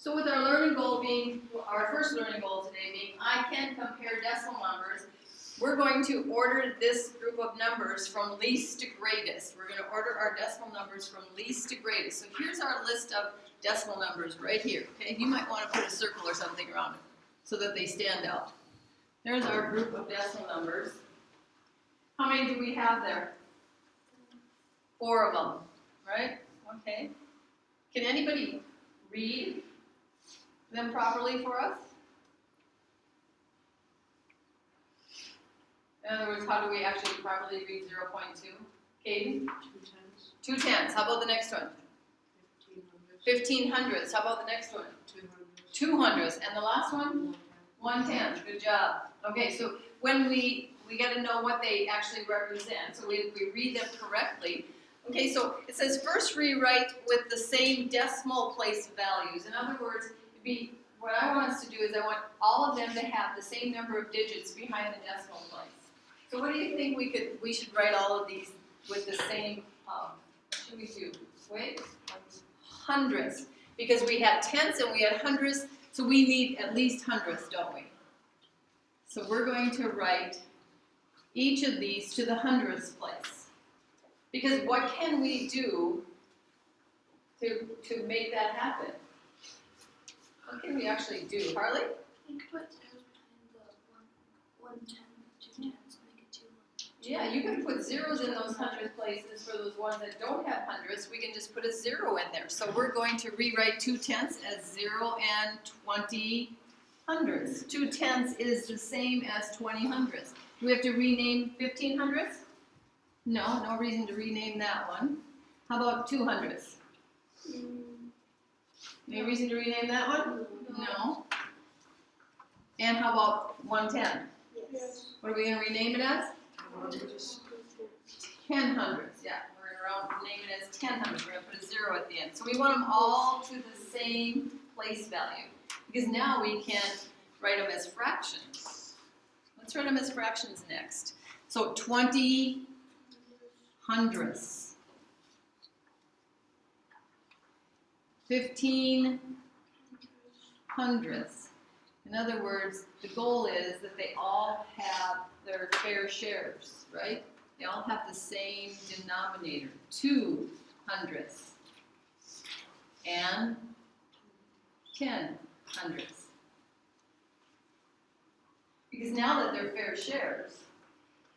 So with our learning goal being, our first learning goal today being, I can compare decimal numbers, we're going to order this group of numbers from least to greatest. We're going to order our decimal numbers from least to greatest. So here's our list of decimal numbers right here. Okay, you might want to put a circle or something around it so that they stand out. There's our group of decimal numbers. How many do we have there? 4 of them, right? Okay. Can anybody read them properly for us? In other words, how do we actually properly read 0.2? Caden? 2 tenths. How about the next one? 1500ths. How about the next one? 200ths. And the last one? 1/10. Good job. Okay, so when we got to know what they actually represent, so we read them correctly. Okay, so it says first rewrite with the same decimal place values. In other words, what I want us to do is I want all of them to have the same number of digits behind the decimal place. So what do you think we should write all of these with the same, what should we do? Wait, hundredths. Because we had tenths and we had hundredths, so we need at least hundredths, don't we? So we're going to write each of these to the hundredths place. Because what can we do to make that happen? What can we actually do? Harley? You could put zeros behind the 1 10, 2 tenths, make it 2. Yeah, you can put zeros in those hundredth places for those ones that don't have hundredths. We can just put a 0 in there. So we're going to rewrite 2 tenths as 0 and 20 hundredths. 2 tenths is the same as 20 hundredths. Do we have to rename 15 hundredths? No, no reason to rename that one. How about 2 hundredths? Any reason to rename that one? No. And how about 1/10? Yes. What are we going to rename it as? 10 hundredths. Yeah, we're going to name it as 10 hundredths. We're going to put a 0 at the end. So we want them all to the same place value. Because now we can write them as fractions. Let's write them as fractions next. So 20 hundredths. 15 hundredths. In other words, the goal is that they all have their fair shares, right? They all have the same denominator, 2 hundredths and 10 hundredths. Because now that they're fair shares,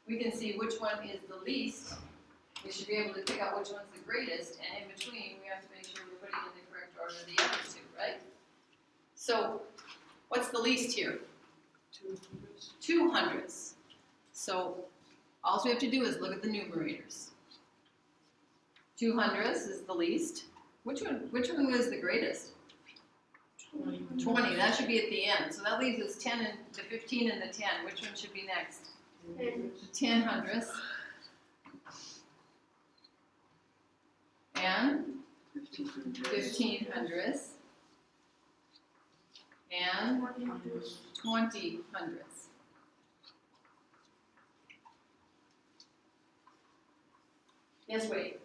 we can see which one is the least. We should be able to pick out which one's the greatest, and in between, we have to make sure we're putting in the correct order of the other two, right? So, what's the least here? 2 hundredths. So, all we have to do is look at the numerators. 2 hundredths is the least. Which one was the greatest? 20. That should be at the end. So that leaves us 10 and the 15 and the 10. Which one should be next? 10 hundredths. And 15 hundredths. And 20 hundredths. Yes, wait.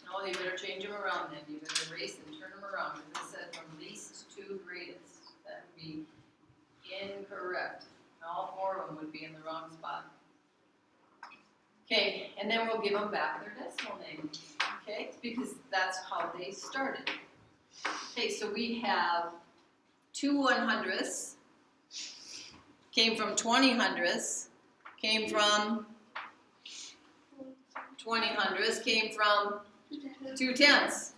No, you better change them around then. You better erase and turn them around. Because it said from least to greatest. That would be incorrect. All 4 of them would be in the wrong spot. Okay, and then we'll give them back their decimal name. Okay, because that's how they started. Okay, so we have 2 100ths, came from 20 hundredths, came from 20 hundredths, came from 2 tenths.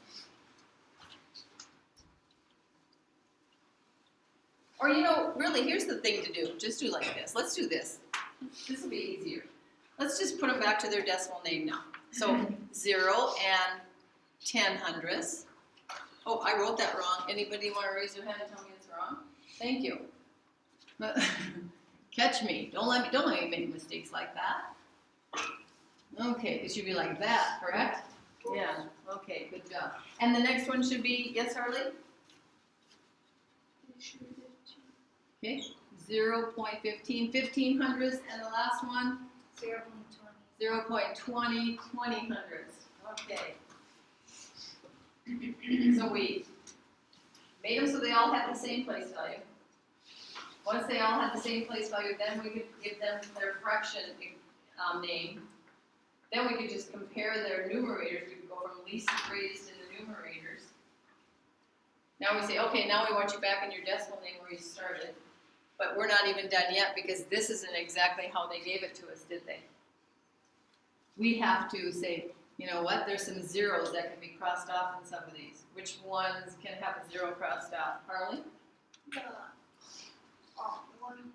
Or really, here's the thing to do. Just do like this. Let's do this. This will be easier. Let's just put them back to their decimal name now. So 0 and 10 hundredths. Oh, I wrote that wrong. Anybody want to raise their hand and tell me it's wrong? Thank you. Catch me. Don't let me make mistakes like that. Okay, it should be like that, correct? Yeah. Okay, good job. And the next one should be, yes, Harley? Okay, 0.15, 15 hundredths, and the last one? 0.20. 0.20, 20 hundredths. Okay. So we made them so they all had the same place value. Once they all had the same place value, then we could give them their fraction name. Then we could just compare their numerators. We could go from least to greatest in the numerators. Now we say, okay, now we want you back in your decimal name where you started. But we're not even done yet because this isn't exactly how they gave it to us, did they? We have to say, you know what, there's some zeros that can be crossed off in some of these. Which ones can have a zero crossed off? Harley? The one,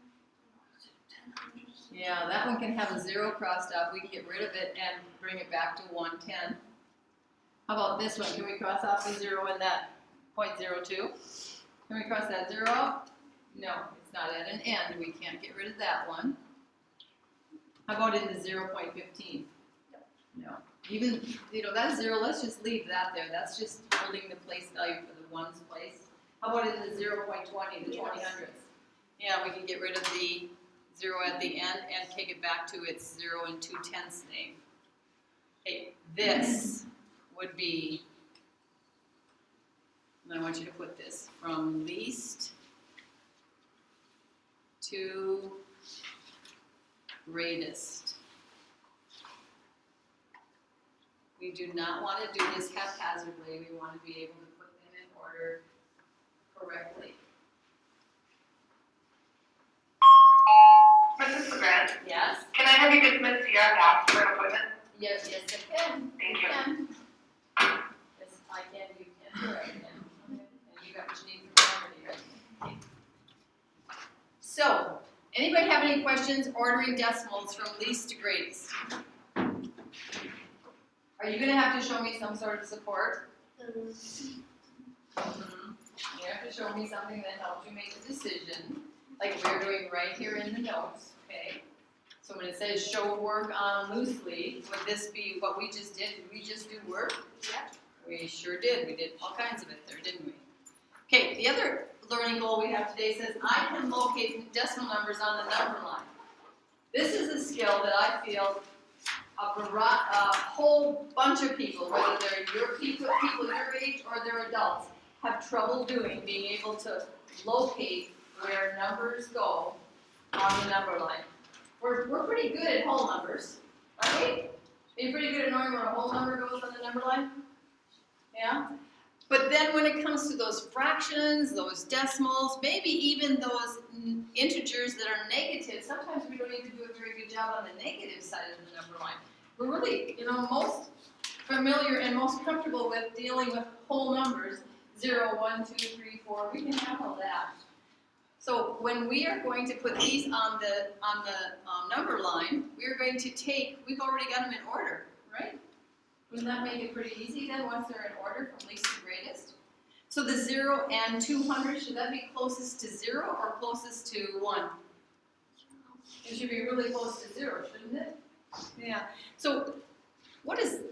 is it 10 hundreds? Yeah, that one can have a zero crossed off. We can get rid of it and bring it back to 110. How about this one? Can we cross off a zero in that 0.02? Can we cross that zero off? No, it's not at an end. We can't get rid of that one. How about in the 0.15? No. Even, that zero, let's just leave that there. That's just holding the place value for the ones place. How about in the 0.20, the 20 hundredths? Yeah, we can get rid of the zero at the end and take it back to its 0 and 2/10 name. Okay, this would be, and I want you to put this from least to greatest. We do not want to do this haphazardly. We want to be able to put them in order correctly. Mrs. LeGrand, Yes? can I have you dismiss Sierra Pass for an appointment? Yes, I can. Thank you. Can. Yes, I can. You can. Sure, I can. And you got what you need from Remedy, right? Okay. So, anybody have any questions ordering decimals from least to greatest? Are you going to have to show me some sort of support? You have to show me something that helps you make a decision, like we're doing right here in the notes, okay? So when it says show work on loosely, would this be what we just did? Did we just do work? Yeah. We sure did. We did all kinds of it there, didn't we? Okay, the other learning goal we have today says I can locate decimal numbers on the number line. This is a skill that I feel a whole bunch of people, whether they're your people your age or they're adults, have trouble doing, being able to locate where numbers go on the number line. We're pretty good at whole numbers, aren't we? Are you pretty good at knowing where a whole number goes on the number line? Yeah? But then when it comes to those fractions, those decimals, maybe even those integers that are negative, sometimes we don't even do a very good job on the negative side of the number line. We're really, most familiar and most comfortable with dealing with whole numbers, 0, 1, 2, 3, 4, we can handle that. So when we are going to put these on the number line, we're going to take, we've already got them in order, right? Wouldn't that make it pretty easy then once they're in order from least to greatest? So the 0 and 200, should that be closest to 0 or closest to 1? It should be really close to 0, shouldn't it? Yeah. So what is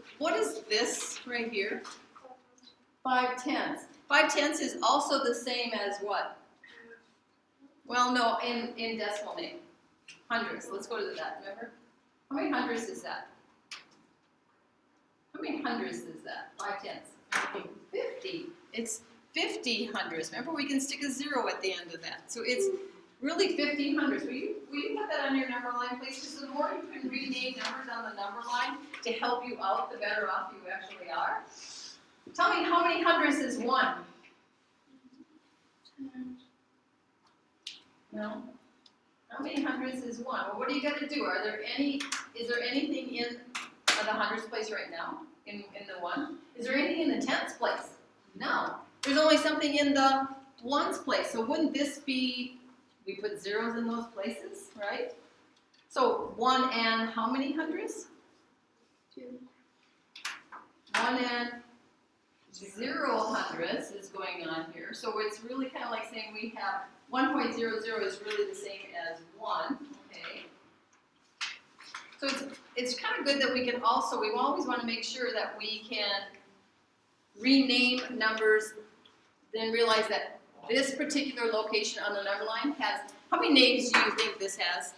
this right here? 5/10. 5/10 is also the same as what? Well, no, in decimal name. Hundredths. Let's go to that, remember? How many hundredths is that? How many hundredths is that? 5/10. 50. It's 50 hundredths. Remember, we can stick a 0 at the end of that. So it's really 50 hundredths. Will you put that on your number line, please? Because the more you can rename numbers on the number line to help you out, the better off you actually are. Tell me, how many hundredths is 1? No? How many hundredths is 1? Well, what do you got to do? Is there anything in the hundredths place right now? In the 1? Is there anything in the tenths place? No. There's only something in the ones place. So wouldn't this be, we put zeros in those places, right? So 1 and how many hundredths? 2. 1 and 0 hundredths is going on here. So it's really kind of like saying we have 1.00 is really the same as 1, okay? So it's kind of good that we can also, we always want to make sure that we can rename numbers, then realize that this particular location on the number line has, how many names do you think this has?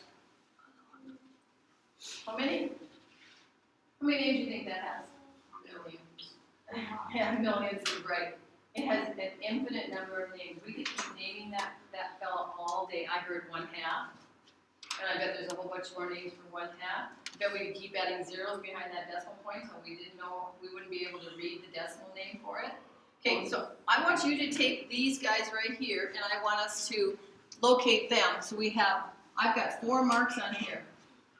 How many? How many names do you think that has? Yeah, millions is right. It has an infinite number of names. We could keep naming that fella all day. I heard 1/2. And I bet there's a whole bunch more names for 1/2. Bet we could keep adding zeros behind that decimal point, so we didn't know, we wouldn't be able to read the decimal name for it. Okay, so I want you to take these guys right here, and I want us to locate them. So I've got 4 marks on here.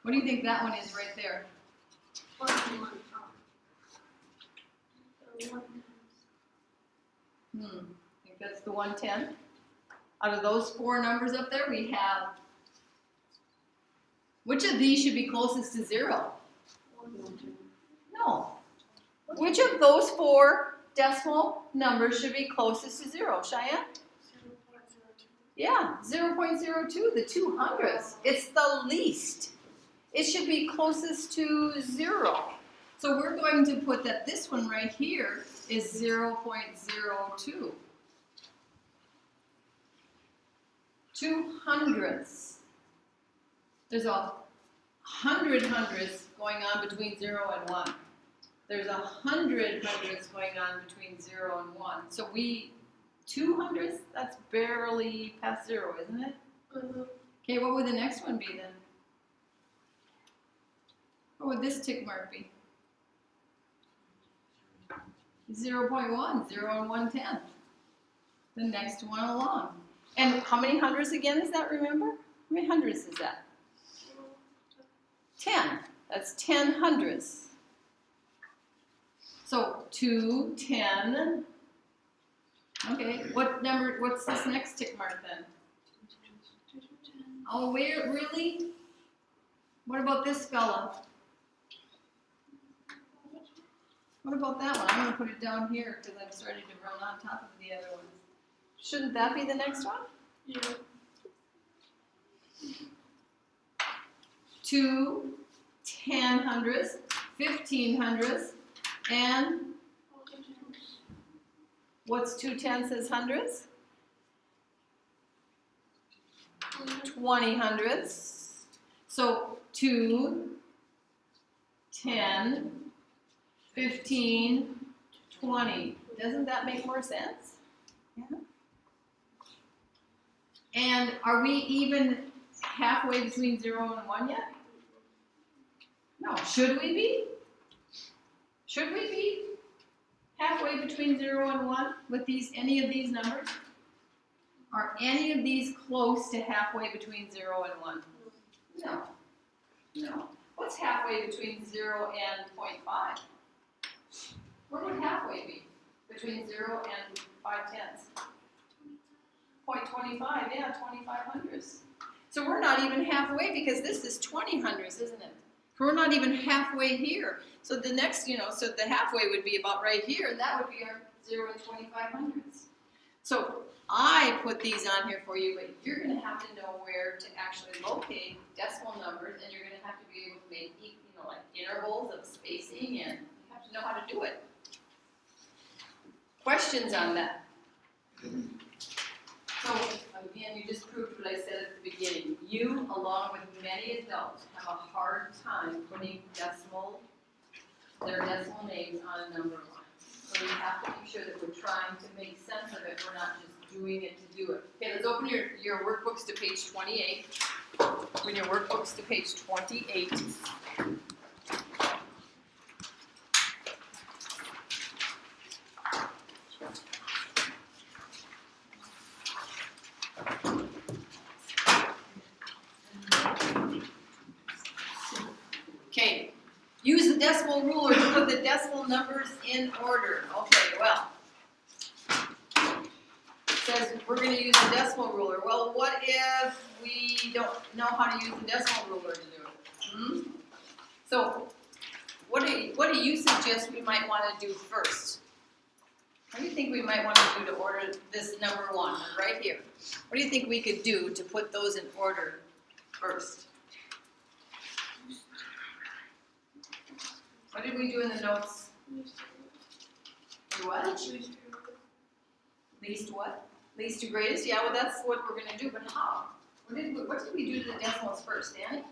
What do you think that one is right there? 1 1. So 1 I think that's the 110. Out of those 4 numbers up there, we have, which of these should be closest to 0? 1 No. Which of those 4 decimal numbers should be closest to 0? Cheyenne? 0.02. Yeah, 0.02, the 200ths. It's the least. It should be closest to 0. So we're going to put that this one right here is 0.02. 200ths. There's 100 hundredths going on between 0 and 1. There's 100 hundredths going on between 0 and 1. So 200ths, that's barely past 0, isn't it? Okay, what would the next one be then? What would this tick mark be? 0.1, 0 and 1/10. The next one along. And how many hundredths again is that, remember? How many hundredths is that? 10. That's 10 hundredths. So 2, 10. Okay, what's this next tick mark then? Oh, where, really? What about this fella? What about that one? I'm going to put it down here because I'm starting to run on top of the other ones. Shouldn't that be the next one? Yeah. 2 10 hundredths, 15 hundredths, and what's 2 tenths hundredths? 20 hundredths. So 2, 10, 15, 20. Doesn't that make more sense? Yeah. And are we even halfway between 0 and 1 yet? No. Should we be? Should we be halfway between 0 and 1 with any of these numbers? Are any of these close to halfway between 0 and 1? No. No. What's halfway between 0 and 0.5? What would halfway be between 0 and 5/10? 0.25, yeah, 25 hundredths. So we're not even halfway because this is 20 hundredths, isn't it? We're not even halfway here. So the next, so the halfway would be about right here, and that would be our 0 and 25 hundredths. So I put these on here for you, but you're going to have to know where to actually locate decimal numbers, and you're going to have to be able to make, like intervals of spacing, and you have to know how to do it. Questions on that? So again, you just proved what I said at the beginning. You, along with many adults, have a hard time putting their decimal names on a number line. So we have to make sure that we're trying to make sense of it. We're not just doing it to do it. Okay, let's open your workbooks to page 28. Open your workbooks to page 28. Okay, use the decimal ruler to put the decimal numbers in order. Okay, well, it says we're going to use the decimal ruler. Well, what if we don't know how to use the decimal ruler to do it? So, what do you suggest we might want to do first? What do you think we might want to do to order this number 1 right here? What do you think we could do to put those in order first? What did we do in the notes? What? Least what? Least to greatest? Yeah, well that's what we're going to do, but how? What did we do to the decimals first, Danny?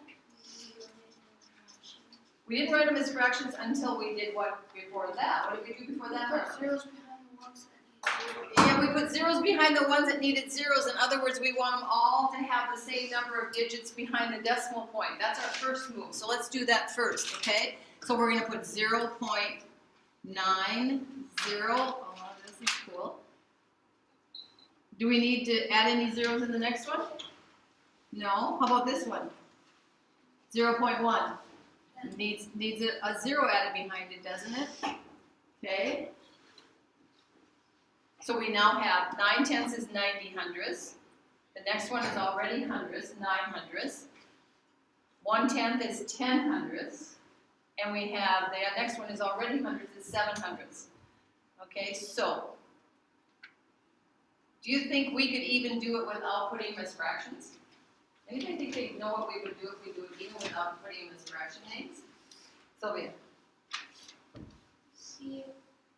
We didn't write them as fractions until we did what before that? What did we do before that? Put zeros behind the ones that need zeros. Yeah, we put zeros behind the ones that needed zeros. In other words, we want them all to have the same number of digits behind the decimal point. That's our first move. So let's do that first, okay? So we're gonna put 0.90. Oh, this is cool. Do we need to add any zeros in the next one? No. How about this one? 0.1. Needs a zero added behind it, doesn't it? Okay. So we now have 9/10 is 90 hundredths. The next one is already hundredths, 9 hundredths. 1/10 is 10 hundredths. And we have, the next one is already hundredths, is 7 hundredths. Okay, so, do you think we could even do it without putting them as fractions? Anybody think they know what we would do if we do it even without putting them as fraction names? Sylvia? See,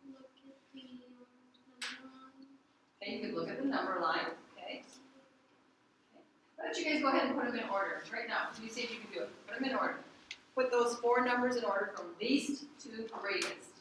look at the number line. Okay, you could look at the number line, okay? Why don't you guys go ahead and put them in order right now? You see if you can do it. Put them in order. Put those 4 numbers in order from least to greatest.